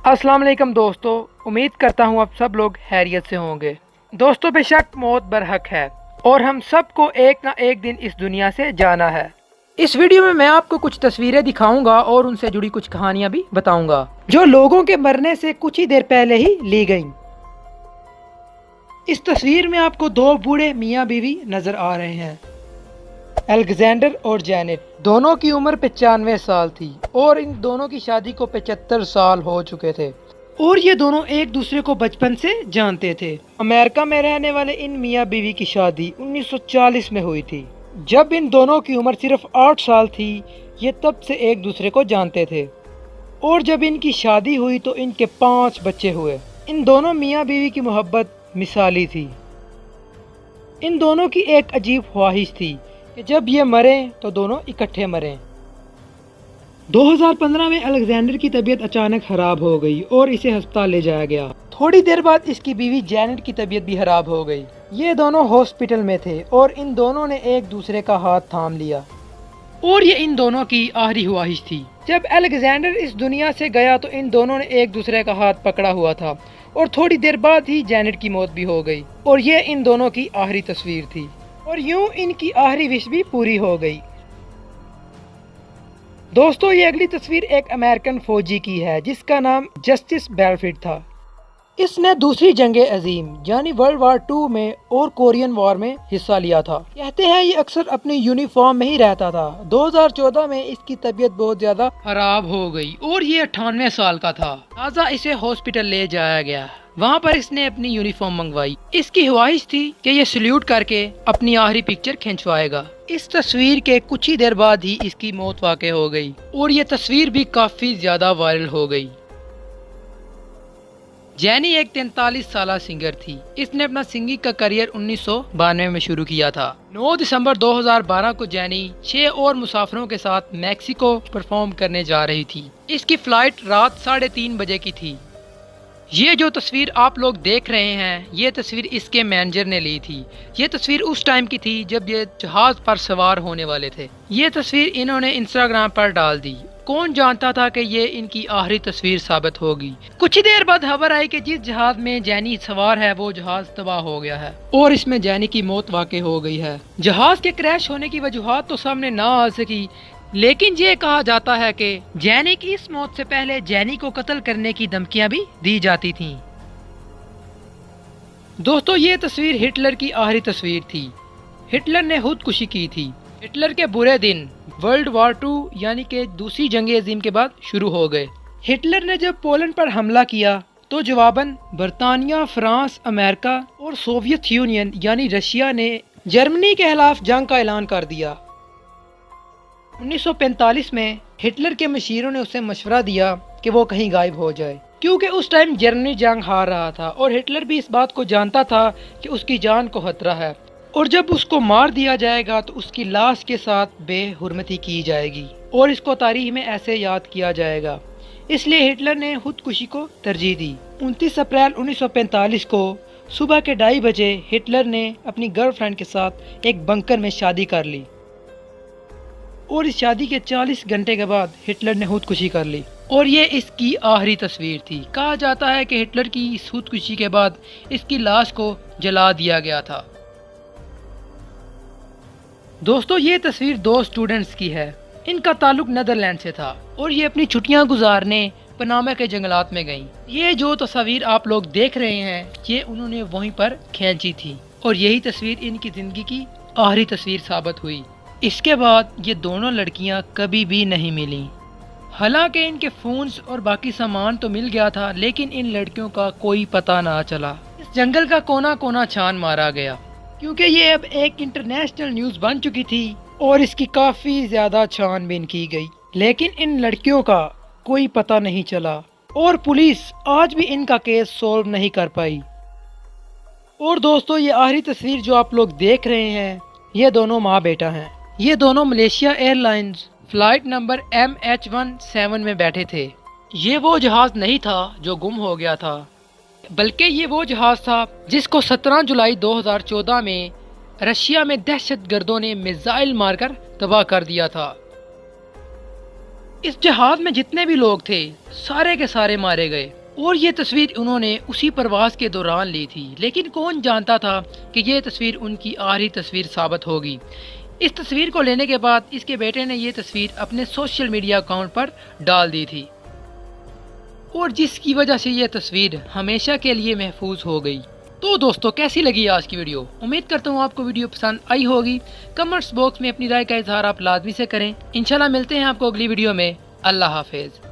अस्सलाम वालेकुम दोस्तों, उम्मीद करता हूँ आप सब लोग खैरियत से होंगे। दोस्तों, बेशक मौत बरहक है और हम सबको एक ना एक दिन इस दुनिया से जाना है। इस वीडियो में मैं आपको कुछ तस्वीरें दिखाऊंगा और उनसे जुड़ी कुछ कहानियां भी बताऊंगा जो लोगों के मरने से कुछ ही देर पहले ही ली गईं। इस तस्वीर में आपको दो बूढ़े मियाँ बीवी नजर आ रहे हैं, अलेक्जेंडर और जैनेट। दोनों की उम्र 95 साल थी और इन दोनों की शादी को 75 साल हो चुके थे और ये दोनों एक दूसरे को बचपन से जानते थे। अमेरिका में रहने वाले इन मियाँ बीवी की शादी 1940 में हुई थी, जब इन दोनों की उम्र सिर्फ 8 साल थी। ये तब से एक दूसरे को जानते थे और जब इनकी शादी हुई तो इनके 5 बच्चे हुए। इन दोनों मियाँ बीवी की मोहब्बत मिसाली थी। इन दोनों की एक अजीब ख्वाहिश थी कि जब ये मरें तो दोनों इकट्ठे मरें। 2015 में अलेक्जेंडर की तबीयत अचानक खराब हो गई और इसे अस्पताल ले जाया गया। थोड़ी देर बाद इसकी बीवी जैनेट की तबीयत भी खराब हो गई। ये दोनों हॉस्पिटल में थे और इन दोनों ने एक दूसरे का हाथ थाम लिया और ये इन दोनों की आखिरी ख्वाहिश थी। जब अलेक्जेंडर इस दुनिया से गया तो इन दोनों ने एक दूसरे का हाथ पकड़ा हुआ था और थोड़ी देर बाद ही जैनेट की मौत भी हो गई और ये इन दोनों की आखिरी तस्वीर थी और यूं इनकी आखिरी विश भी पूरी हो गई। दोस्तों, ये अगली तस्वीर एक अमेरिकन फौजी की है जिसका नाम जस्टिस बेलफिट था। इसने दूसरी जंगे अजीम यानी वर्ल्ड वार 2 में और कोरियन वॉर में हिस्सा लिया था। कहते हैं ये अक्सर अपनी यूनिफॉर्म में ही रहता था। 2014 में इसकी तबीयत बहुत ज्यादा खराब हो गई और ये 98 साल का था। ताज़ा इसे हॉस्पिटल ले जाया गया। वहाँ पर इसने अपनी यूनिफॉर्म मंगवाई। इसकी ख्वाहिश थी कि ये सल्यूट करके अपनी आखिरी पिक्चर खिंचवाएगा। इस तस्वीर के कुछ ही देर बाद ही इसकी मौत वाक़ई हो गई और ये तस्वीर भी काफी ज्यादा वायरल हो गई। जैनी एक 43 साल सिंगर थी। इसने अपना सिंगिंग का करियर 1992 में शुरू किया था। 9 दिसंबर 2012 को जैनी 6 और मुसाफिरों के साथ मैक्सिको परफॉर्म करने जा रही थी। इसकी फ्लाइट रात 3:30 बजे की थी। ये जो तस्वीर आप लोग देख रहे हैं, ये तस्वीर इसके मैनेजर ने ली थी। ये तस्वीर उस टाइम की थी जब ये जहाज पर सवार होने वाले थे। ये तस्वीर इन्होंने इंस्टाग्राम पर डाल दी। कौन जानता था कि ये इनकी आखिरी तस्वीर साबित होगी। कुछ ही देर बाद खबर आई कि जिस जहाज में जैनी सवार है वो जहाज तबाह हो गया है और इसमें जैनी की मौत वाक़ई हो गई है। जहाज के क्रैश होने की वजूहात तो सामने ना आ सकी, लेकिन ये कहा जाता है कि जैनी की इस मौत से पहले जैनी को कत्ल करने की धमकियां भी दी जाती थीं। दोस्तों, ये तस्वीर हिटलर की आखिरी तस्वीर थी। हिटलर ने खुदकुशी की थी। हिटलर के बुरे दिन वर्ल्ड वार 2 यानी कि दूसरी जंग अजीम के बाद शुरू हो गए। हिटलर ने जब पोलैंड पर हमला किया तो जवाबन बरतानिया, फ्रांस, अमेरिका और सोवियत यूनियन यानी रशिया ने जर्मनी के खिलाफ जंग का ऐलान कर दिया। 1945 में हिटलर के मशीरों ने उसे मशवरा दिया कि वो कहीं गायब हो जाए, क्योंकि उस टाइम जर्मनी जंग हार रहा था और हिटलर भी इस बात को जानता था कि उसकी जान को खतरा है और जब उसको मार दिया जाएगा तो उसकी लाश के साथ बेहुरमती की जाएगी और इसको तारीख में ऐसे याद किया जाएगा। इसलिए हिटलर ने खुदकुशी को तरजीह दी। 29 अप्रैल 1945 को सुबह के 2:30 बजे हिटलर ने अपनी गर्लफ्रेंड के साथ एक बंकर में शादी कर ली और इस शादी के 40 घंटे के बाद हिटलर ने खुदकुशी कर ली और ये इसकी आखिरी तस्वीर थी। कहा जाता है कि हिटलर की इस खुदकुशी के बाद इसकी लाश को जला दिया गया था। दोस्तों, ये तस्वीर 2 स्टूडेंट्स की है। इनका ताल्लुक नीदरलैंड से था और ये अपनी छुट्टियां गुजारने पनामा के जंगलात में गईं। ये जो तस्वीर आप लोग देख रहे हैं, ये उन्होंने वहीं पर खींची थी और यही तस्वीर इनकी जिंदगी की आखिरी तस्वीर साबित हुई। इसके बाद ये दोनों लड़कियां कभी भी नहीं मिली। हालांकि इनके फोन्स और बाकी सामान तो मिल गया था, लेकिन इन लड़कियों का कोई पता ना चला। इस जंगल का कोना कोना छान मारा गया क्योंकि ये अब एक इंटरनेशनल न्यूज बन चुकी थी और इसकी काफी ज्यादा छानबीन की गई, लेकिन इन लड़कियों का कोई पता नहीं चला और पुलिस आज भी इनका केस सॉल्व नहीं कर पाई। और दोस्तों, ये आखिरी तस्वीर जो आप लोग देख रहे हैं, ये दोनों माँ बेटा हैं। ये दोनों Malaysia airlines flight number MH17 में बैठे थे। ये वो जहाज नहीं था जो गुम हो गया था, बल्कि ये वो जहाज था जिसको 17 जुलाई 2014 में रशिया में दहशतगर्दों ने मिसाइल मारकर तबाह कर दिया था। इस जहाज में जितने भी लोग थे सारे के सारे मारे गए और ये तस्वीर उन्होंने उसी प्रवास के दौरान ली थी, लेकिन कौन जानता था कि ये तस्वीर उनकी आखिरी तस्वीर साबित होगी। इस तस्वीर को लेने के बाद इसके बेटे ने ये तस्वीर अपने सोशल मीडिया अकाउंट पर डाल दी थी और जिसकी वजह से ये तस्वीर हमेशा के लिए महफूज हो गई। तो दोस्तों, कैसी लगी आज की वीडियो? उम्मीद करता हूँ आपको वीडियो पसंद आई होगी। कमेंट्स बॉक्स में अपनी राय का इजहार आप लाजमी से करें। इंशाल्लाह मिलते हैं आपको अगली वीडियो में। अल्लाह हाफिज।